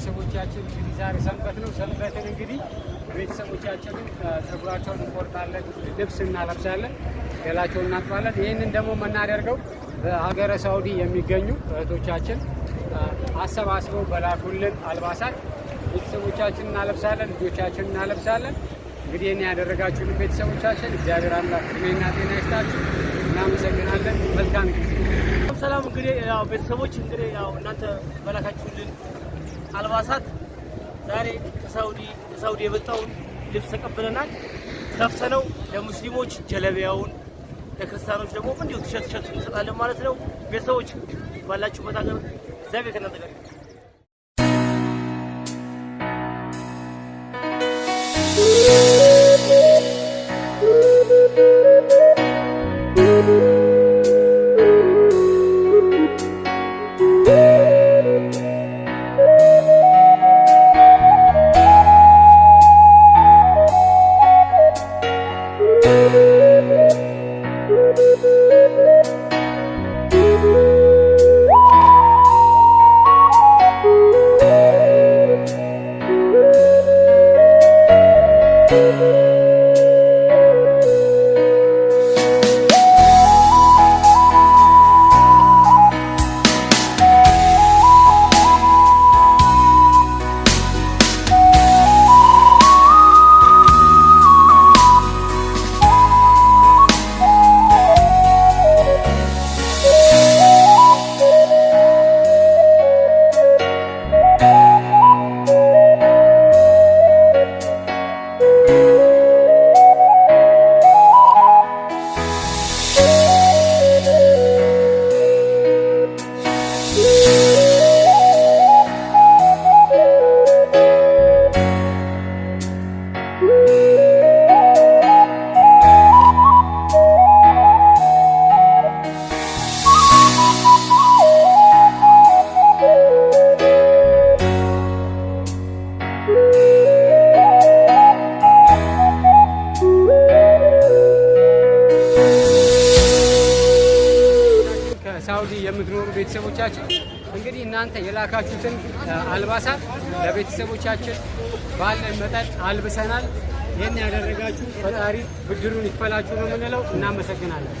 ቤተሰቦቻችን እንግዲህ ዛሬ ሰንበት ነው። ሰንበትን እንግዲህ ቤተሰቦቻችንን ፀጉራቸውን እንቆርጣለን፣ ልብስ እናለብሳለን፣ ገላቸውን እናጥባለን። ይህንን ደግሞ የምናደርገው በሀገረ ሳውዲ የሚገኙ እህቶቻችን አሰባስበው በላኩልን አልባሳት ቤተሰቦቻችን እናለብሳለን፣ ልጆቻችን እናለብሳለን። እንግዲህ እኔ ያደረጋችሁልን ቤተሰቦቻችን እግዚአብሔር አምላክ እድሜና ጤና ይስጣችሁ። እናመሰግናለን። መልካም ጊዜ። ሰላም። እንግዲህ ያው ቤተሰቦች እንግዲህ ያው እናንተ በላካችሁልን አልባሳት ዛሬ ከሳውዲ የመጣውን ልብስ ተቀብለናል። ከፍተነው ለሙስሊሞች ጀለቢያውን፣ ለክርስቲያኖች ደግሞ እንዲሁ ቲሸርት እንሰጣለን ማለት ነው። ቤተሰቦች ባላችሁበት ሀገር እግዚአብሔር ከእናንተ ጋር ይሁን። ሳውዲ የምትኖሩ ቤተሰቦቻችን እንግዲህ እናንተ የላካችሁትን አልባሳት ለቤተሰቦቻችን ባለን መጠን አልብሰናል። ይህን ያደረጋችሁ ፈጣሪ ብድሩን ይክፈላችሁ ነው የምንለው። እናመሰግናለን።